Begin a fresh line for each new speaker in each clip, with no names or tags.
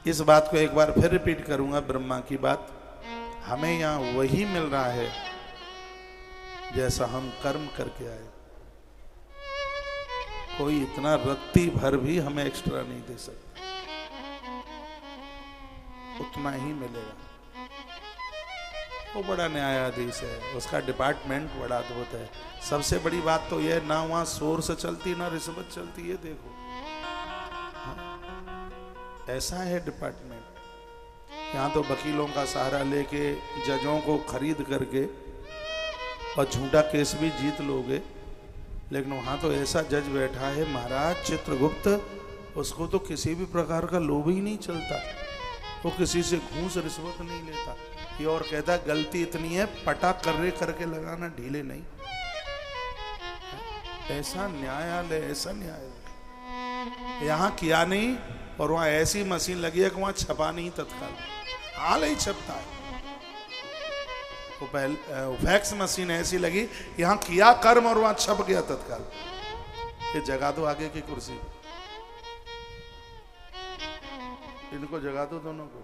इस बात को एक बार फिर रिपीट करूंगा, ब्रह्मा की बात, हमें यहां वही मिल रहा है जैसा हम कर्म करके आए। कोई इतना रत्ती भर भी हमें एक्स्ट्रा नहीं दे सकता, उतना ही मिलेगा। वो बड़ा न्यायाधीश है, उसका डिपार्टमेंट बड़ा अद्भुत है। सबसे बड़ी बात तो यह, ना वहां सोर्स चलती ना रिश्वत चलती है। देखो ऐसा है डिपार्टमेंट। यहाँ तो वकीलों का सहारा लेके जजों को खरीद करके और झूठा केस भी जीत लोगे, लेकिन वहाँ तो ऐसा जज बैठा है महाराज चित्रगुप्त, उसको तो किसी भी प्रकार का लोभ ही नहीं चलता, वो किसी से घूस रिश्वत नहीं लेता। ये और कहता गलती इतनी है पटा कर्रे करके लगाना, ढीले नहीं। ऐसा न्यायालय, ऐसा न्यायालय यहाँ किया नहीं, और वहाँ ऐसी मशीन लगी है कि वहाँ छपा नहीं तत्काल, हाल ही छपता है। तो पहले फैक्स मशीन ऐसी लगी, यहाँ किया कर्म और वहाँ छप गया तत्काल। ये जगा दो आगे की कुर्सी, इनको जगा दो दोनों को।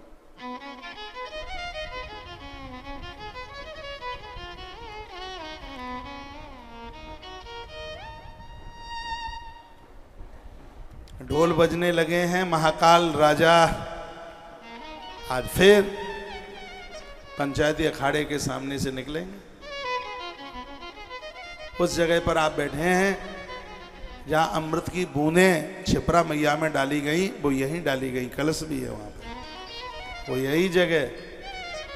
ढोल बजने लगे हैं, महाकाल राजा आज फिर पंचायती अखाड़े के सामने से निकलेंगे। उस जगह पर आप बैठे हैं जहां अमृत की बूंदें छिपरा मैया में डाली गई, वो यहीं डाली गई, कलश भी है वहां पर, वो यही जगह।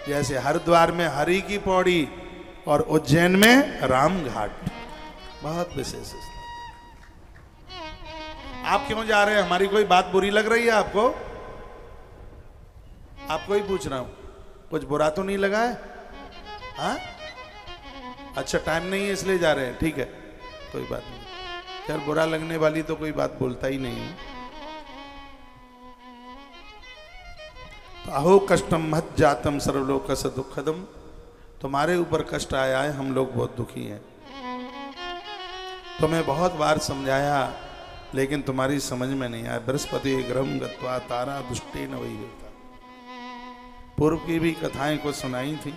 जैसे हरिद्वार में हरि की पौड़ी और उज्जैन में राम घाट, बहुत विशेष। आप क्यों जा रहे हैं? हमारी कोई बात बुरी लग रही है आपको? आपको ही पूछ रहा हूं, कुछ बुरा तो नहीं लगा है? हाँ, अच्छा टाइम नहीं है इसलिए जा रहे हैं, ठीक है, कोई बात नहीं। यार बुरा लगने वाली तो कोई बात बोलता ही नहीं है। तो अहो कष्टम महत जातम सर्वलोक स दुखदम, तुम्हारे ऊपर कष्ट आया है, हम लोग बहुत दुखी हैं। तुम्हें बहुत बार समझाया लेकिन तुम्हारी समझ में नहीं आया। बृहस्पति ग्रहम गत्वा तारा दुष्टे न वही होता। पूर्व की भी कथाएं को सुनाई थी।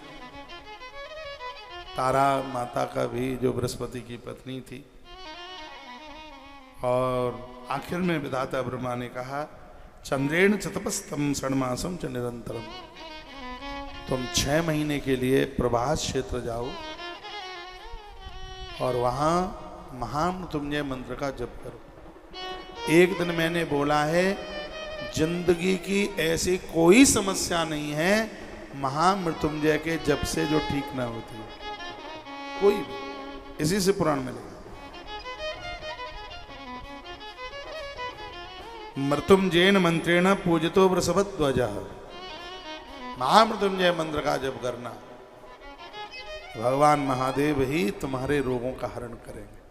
तारा माता का भी, जो बृहस्पति की पत्नी थी, और आखिर में विधाता ब्रह्मा ने कहा चंद्रेण चतपस्तम षण्मासम च निरंतरम, तुम 6 महीने के लिए प्रभास क्षेत्र जाओ और वहां महामृत्युंजय मंत्र का जप करो। एक दिन मैंने बोला है जिंदगी की ऐसी कोई समस्या नहीं है महामृत्युंजय के जप से जो ठीक ना होती है, कोई भी। इसी से पुराण में लिखा मृत्युंजयन मंत्रेण पूजितो वृषभध्वजः, महामृत्युंजय मंत्र का जप करना, भगवान महादेव ही तुम्हारे रोगों का हरण करेंगे।